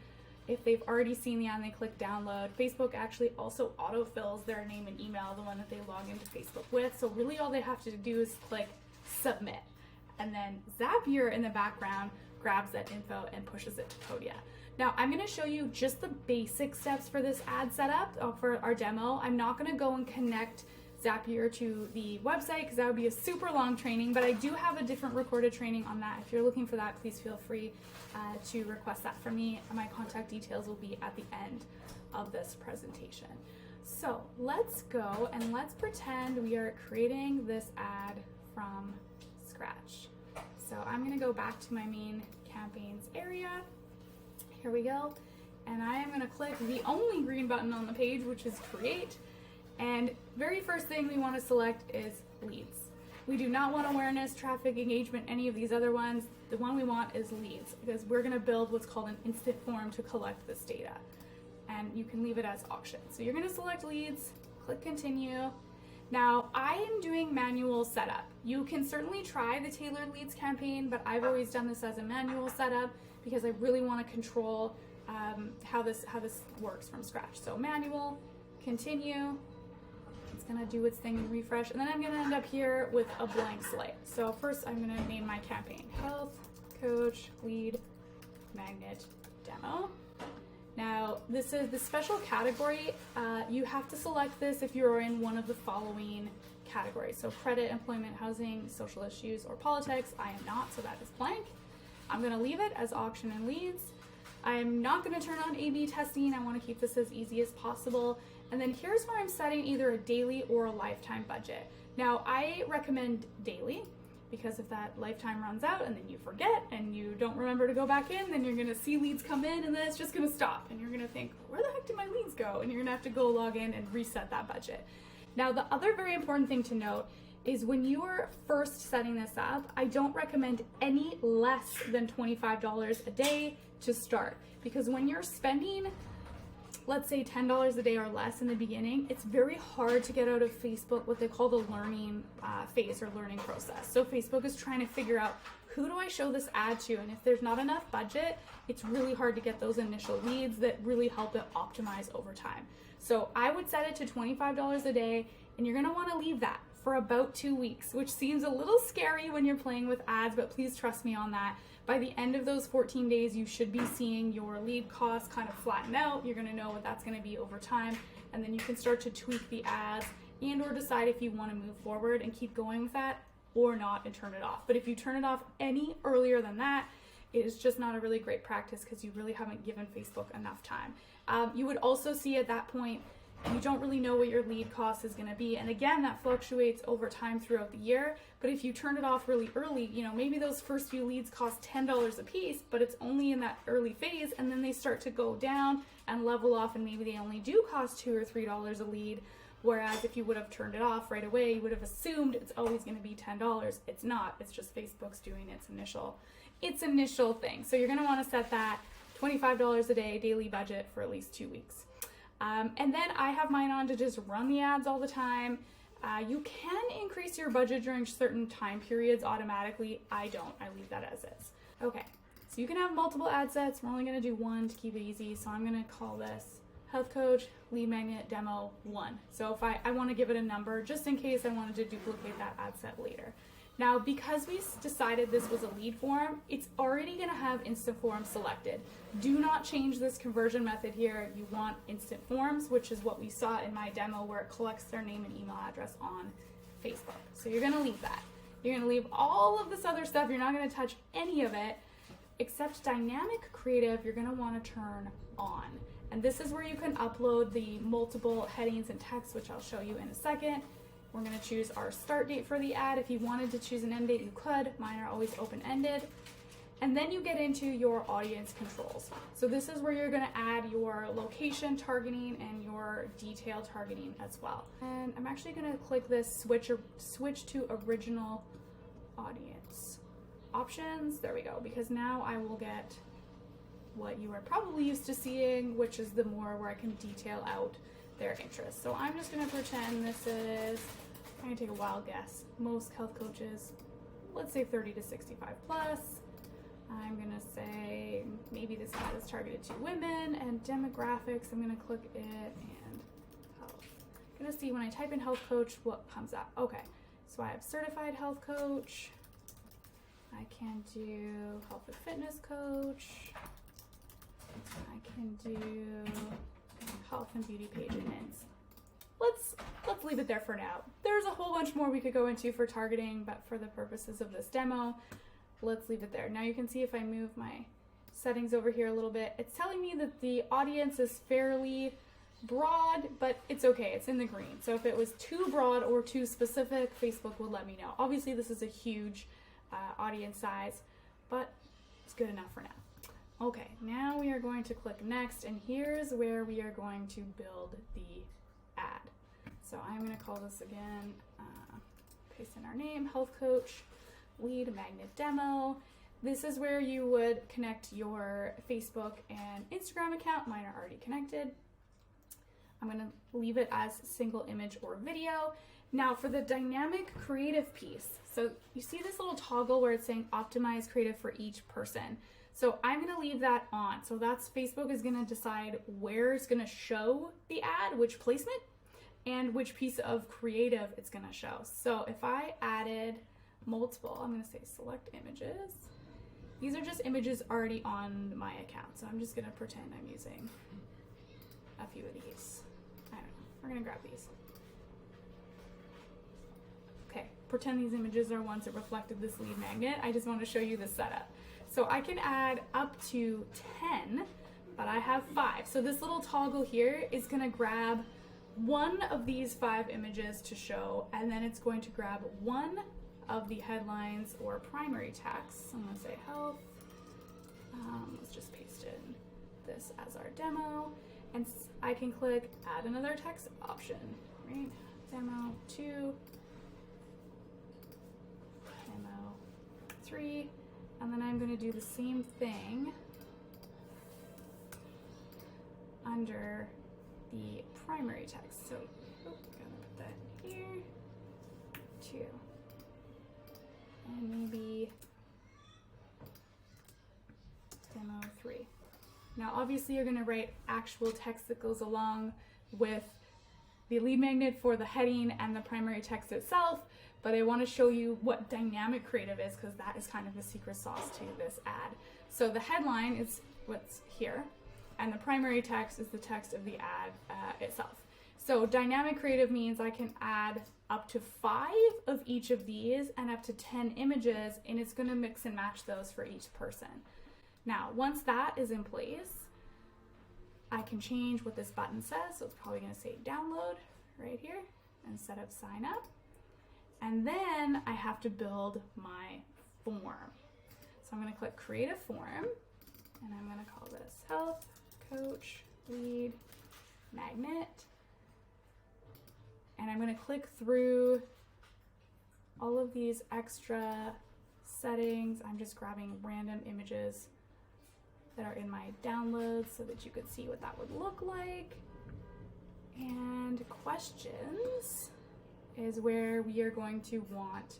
If they've already seen the ad and they click download, Facebook actually also autofills their name and email, the one that they log into Facebook with. So really all they have to do is click submit. And then Zapier in the background grabs that info and pushes it to Podia. Now I'm gonna show you just the basic steps for this ad setup for our demo. I'm not gonna go and connect Zapier to the website because that would be a super long training, but I do have a different recorded training on that. If you're looking for that, please feel free to request that from me. My contact details will be at the end of this presentation. So let's go and let's pretend we are creating this ad from scratch. So I'm gonna go back to my main campaigns area. Here we go. And I am gonna click the only green button on the page, which is create. And very first thing we want to select is leads. We do not want awareness, traffic, engagement, any of these other ones. The one we want is leads, because we're going to build what's called an instant form to collect this data. And you can leave it as auction. So you're going to select leads, click continue. Now I am doing manual setup. You can certainly try the tailored leads campaign, but I've always done this as a manual setup because I really want to control how this works from scratch. So manual, continue. It's gonna do its thing and refresh, and then I'm gonna end up here with a blank slate. So first I'm gonna name my campaign Health Coach Lead Magnet Demo. Now this is the special category. You have to select this if you're in one of the following categories. So credit, employment, housing, social issues, or politics. I am not, so that is blank. I'm gonna leave it as auction and leads. I'm not gonna turn on A/B testing. I wanna keep this as easy as possible. And then here's where I'm setting either a daily or a lifetime budget. Now I recommend daily, because if that lifetime runs out and then you forget and you don't remember to go back in, then you're gonna see leads come in and then it's just gonna stop. And you're gonna think, where the heck did my leads go? And you're gonna have to go log in and reset that budget. Now the other very important thing to note is when you are first setting this up, I don't recommend any less than $25 a day to start. Because when you're spending, let's say $10 a day or less in the beginning, it's very hard to get out of Facebook what they call the learning phase or learning process. So Facebook is trying to figure out, who do I show this ad to? And if there's not enough budget, it's really hard to get those initial leads that really help it optimize over time. So I would set it to $25 a day, and you're gonna wanna leave that for about 2 weeks, which seems a little scary when you're playing with ads, but please trust me on that. By the end of those 14 days, you should be seeing your lead costs kind of flatten out. You're gonna know what that's gonna be over time, and then you can start to tweak the ads and or decide if you wanna move forward and keep going with that or not and turn it off. But if you turn it off any earlier than that, it is just not a really great practice because you really haven't given Facebook enough time. You would also see at that point, you don't really know what your lead cost is going to be. And again, that fluctuates over time throughout the year. But if you turn it off really early, maybe those first few leads cost $10 a piece, but it's only in that early phase, and then they start to go down and level off, and maybe they only do cost $2 or $3 a lead. Whereas if you would have turned it off right away, you would have assumed it's always going to be $10. It's not. It's just Facebook's doing its initial thing. So you're going to want to set that $25 a day daily budget for at least 2 weeks. And then I have mine on to just run the ads all the time. You can increase your budget during certain time periods automatically. I don't. I leave that as is. Okay, so you can have multiple ad sets. We're only going to do one to keep it easy. So I'm going to call this Health Coach Lead Magnet Demo 1. So if I want to give it a number just in case I wanted to duplicate that ad set later. Now, because we decided this was a lead form, it's already going to have instant forms selected. Do not change this conversion method here. You want instant forms, which is what we saw in my demo where it collects their name and email address on Facebook. So you're going to leave that. You're going to leave all of this other stuff. You're not going to touch any of it except dynamic creative. You're going to want to turn on. And this is where you can upload the multiple headings and text, which I'll show you in a second. We're going to choose our start date for the ad. If you wanted to choose an end date, you could. Mine are always open-ended. And then you get into your audience controls. So this is where you're going to add your location targeting and your detail targeting as well. And I'm actually going to click this switch to original audience options. There we go, because now I will get what you are probably used to seeing, which is the more where I can detail out their interests. So I'm just going to pretend this is, I gonna take a wild guess. Most health coaches, let's say 30 to 65 plus. I'm gonna say maybe this ad is targeted to women, and demographics, I'm gonna click it, and health. I'm gonna see when I type in health coach what comes up. Okay, so I have certified health coach. I can do health and fitness coach. I can do health and beauty page admins. Let's leave it there for now. There's a whole bunch more we could go into for targeting, but for the purposes of this demo, let's leave it there. Now you can see if I move my settings over here a little bit, it's telling me that the audience is fairly broad, but it's okay, it's in the green. So if it was too broad or too specific, Facebook would let me know. Obviously this is a huge audience size, but it's good enough for now. Okay, now we are going to click next, and here's where we are going to build the ad. So I'm going to call this again, paste in our name, health coach, lead magnet demo. This is where you would connect your Facebook and Instagram account. Mine are already connected. I'm going to leave it as single image or video. Now for the dynamic creative piece, so you see this little toggle where it's saying optimize creative for each person. So I'm going to leave that on. So that's Facebook is going to decide where it's going to show the ad, which placement, and which piece of creative it's going to show. So if I added multiple, I'm going to say select images. These are just images already on my account. So I'm just going to pretend I'm using a few of these. I don't know. We're going to grab these. Okay, pretend these images are ones that reflected this lead magnet. I just want to show you the setup. So I can add up to 10, but I have 5. So this little toggle here is going to grab one of these 5 images to show, and then it's going to grab one of the headlines or primary text. I'm going to say health. Let's just paste in this as our demo, and I can click add another text option, right? Demo 2, demo 3, and then I'm going to do the same thing under the primary text. So, gotta put that here, 2, and maybe demo 3. Now, obviously, you're gonna write actual text that goes along with the lead magnet for the heading and the primary text itself, but I want to show you what dynamic creative is, because that is kind of the secret sauce to this ad. So the headline is what's here, and the primary text is the text of the ad itself. So dynamic creative means I can add up to 5 of each of these and up to 10 images, and it's going to mix and match those for each person. Now, once that is in place, I can change what this button says. So it's probably going to say download right here instead of sign up. And then I have to build my form. So I'm going to click create a form, and I'm going to call this health coach lead magnet. And I'm going to click through all of these extra settings. I'm just grabbing random images that are in my downloads so that you could see what that would look like. And questions is where we are going to want,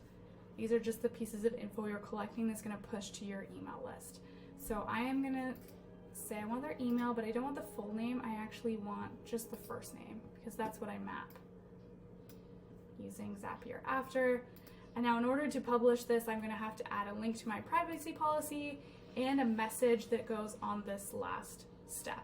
these are just the pieces of info you're collecting that's going to push to your email list. So I am going to say I want their email, but I don't want the full name. I actually want just the first name, because that's what I map using Zapier after. And now in order to publish this, I'm going to have to add a link to my privacy policy and a message that goes on this last step.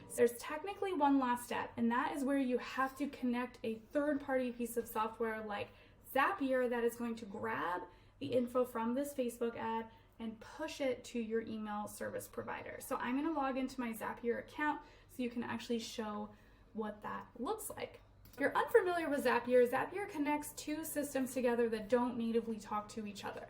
So there's technically one last step, and that is where you have to connect a third-party piece of software like Zapier that is going to grab the info from this Facebook ad and push it to your email service provider. So I'm going to log into my Zapier account so you can actually show what that looks like. If you're unfamiliar with Zapier, Zapier connects 2 systems together that don't natively talk to each other.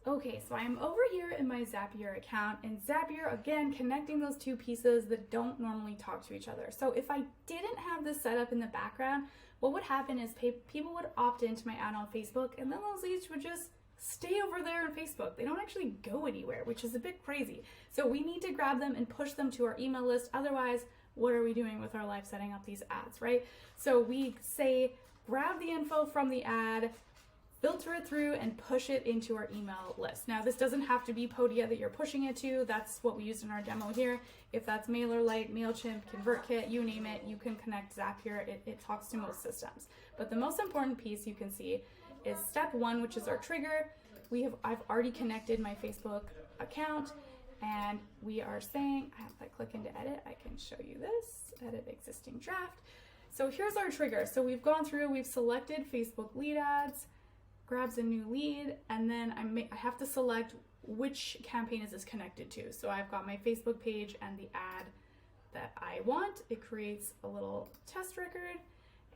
Okay, so I'm over here in my Zapier account, and Zapier, again, connecting those 2 pieces that don't normally talk to each other. So if I didn't have this set up in the background, what would happen is people would opt into my ad on Facebook, and then those leads would just stay over there on Facebook. They don't actually go anywhere, which is a bit crazy. So we need to grab them and push them to our email list. Otherwise, what are we doing with our life setting up these ads, right? So we say grab the info from the ad, filter it through, and push it into our email list. Now, this doesn't have to be Podia that you're pushing it to. That's what we used in our demo here. If that's MailerLite, MailChimp, ConvertKit, you name it, you can connect Zapier. It talks to most systems. But the most important piece you can see is step 1, which is our trigger. I've already connected my Facebook account, and we are saying, if I click into edit, I can show you this, edit existing draft. So here's our trigger. So we've gone through, we've selected Facebook lead ads, grabs a new lead, and then I have to select which campaign is this connected to. So I've got my Facebook page and the ad that I want. It creates a little test record.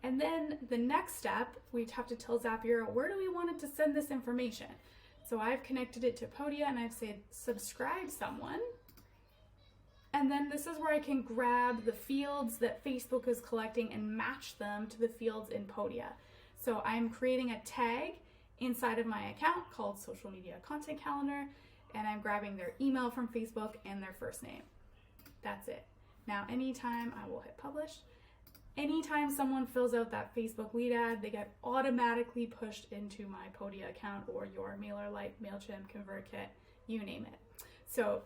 And then the next step, we have to tell Zapier, where do we want it to send this information? So I've connected it to Podia, and I've said subscribe someone. And then this is where I can grab the fields that Facebook is collecting and match them to the fields in Podia. So I'm creating a tag inside of my account called Social Media Content Calendar, and I'm grabbing their email from Facebook and their first name. That's it. Now, anytime I will hit publish, anytime someone fills out that Facebook lead ad, they get automatically pushed into my Podia account or your MailerLite, MailChimp, ConvertKit, you name it. So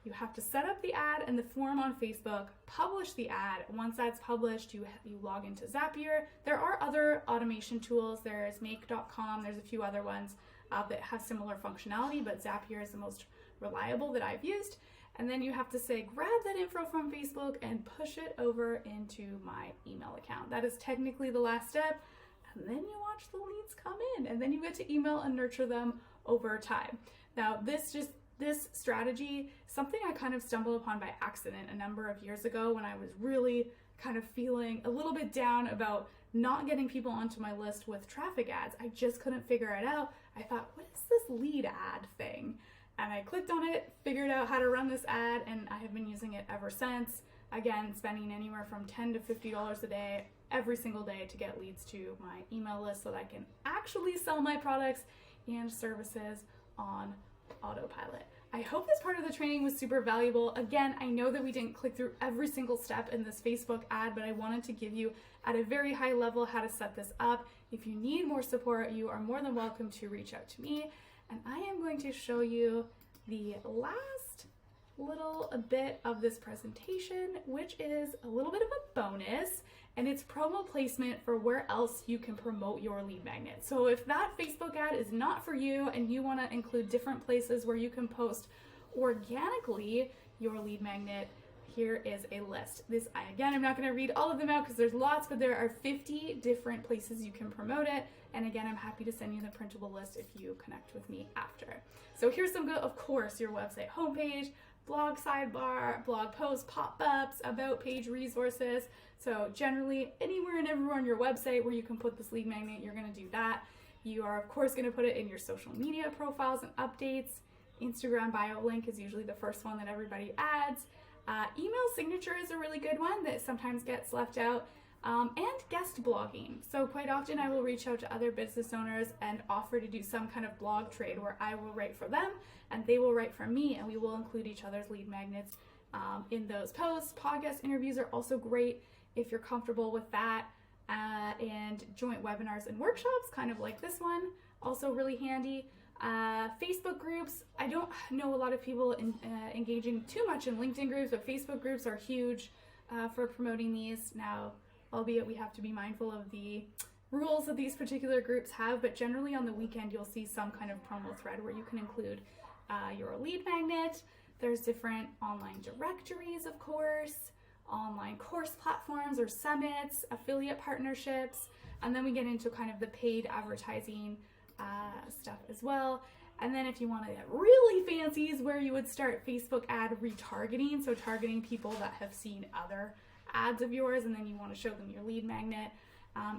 you have to set up the ad and the form on Facebook, publish the ad. Once that's published, you log into Zapier. There are other automation tools. There's make.com. There's a few other ones that have similar functionality, but Zapier is the most reliable that I've used. And then you have to say, grab that info from Facebook and push it over into my email account. That is technically the last step. And then you watch the leads come in, and then you get to email and nurture them over time. Now, this strategy, something I kind of stumbled upon by accident a number of years ago when I was really kind of feeling a little bit down about not getting people onto my list with traffic ads. I just couldn't figure it out. I thought, what is this lead ad thing? And I clicked on it, figured out how to run this ad, and I have been using it ever since. Again, spending anywhere from $10 to $50 a day, every single day, to get leads to my email list so that I can actually sell my products and services on autopilot. I hope this part of the training was super valuable. Again, I know that we didn't click through every single step in this Facebook ad, but I wanted to give you at a very high level how to set this up. If you need more support, you are more than welcome to reach out to me. And I am going to show you the last little bit of this presentation, which is a little bit of a bonus, and it's promo placement for where else you can promote your lead magnet. So if that Facebook ad is not for you and you want to include different places where you can post organically your lead magnet, here is a list. Again, I'm not going to read all of them out because there's lots, but there are 50 different places you can promote it. And again, I'm happy to send you the printable list if you connect with me after. So here's some good, of course, your website homepage, blog sidebar, blog posts, pop-ups, about page resources. So generally, anywhere and everywhere on your website where you can put this lead magnet, you're going to do that. You are, of course, going to put it in your social media profiles and updates. Instagram bio link is usually the first one that everybody adds. Email signature is a really good one that sometimes gets left out. And guest blogging. So quite often I will reach out to other business owners and offer to do some kind of blog trade where I will write for them and they will write for me, and we will include each other's lead magnets in those posts. Podcast interviews are also great if you're comfortable with that. And joint webinars and workshops, kind of like this one, also really handy. Facebook groups, I don't know a lot of people engaging too much in LinkedIn groups, but Facebook groups are huge for promoting these. Now, albeit we have to be mindful of the rules that these particular groups have, but generally on the weekend you'll see some kind of promo thread where you can include your lead magnet. There's different online directories, of course, online course platforms or summits, affiliate partnerships, and then we get into kind of the paid advertising stuff as well. And then if you want to get really fancy is where you would start Facebook ad retargeting, so targeting people that have seen other ads of yours and then you want to show them your lead magnet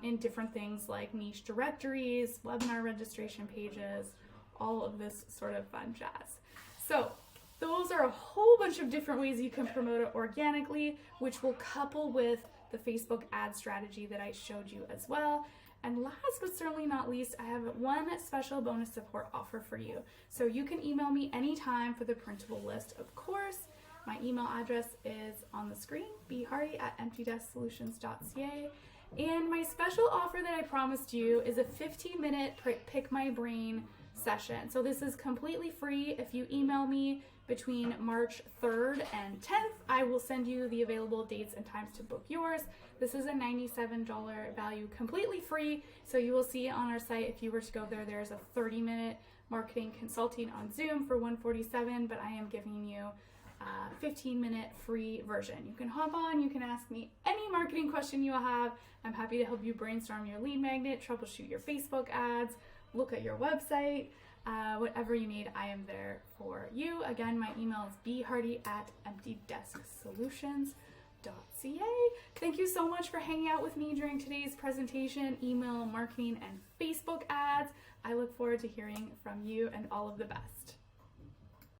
in different things like niche directories, webinar registration pages, all of this sort of fun jazz. So those are a whole bunch of different ways you can promote it organically, which will couple with the Facebook ad strategy that I showed you as well. And last but certainly not least, I have one special bonus support offer for you. So you can email me anytime for the printable list, of course. My email address is on the screen, bhardy@emptydesksolutions.ca. And my special offer that I promised you is a 15-minute Pick My Brain session. So this is completely free. If you email me between March 3rd and 10th, I will send you the available dates and times to book yours. This is a $97 value, completely free. So you will see on our site, if you were to go there, there's a 30-minute marketing consulting on Zoom for $147, but I am giving you a 15-minute free version. You can hop on, you can ask me any marketing question you have. I'm happy to help you brainstorm your lead magnet, troubleshoot your Facebook ads, look at your website, whatever you need, I am there for you. Again, my email is bhardy@emptydesksolutions.ca. Thank you so much for hanging out with me during today's presentation, email marketing and Facebook ads. I look forward to hearing from you, and all of the best.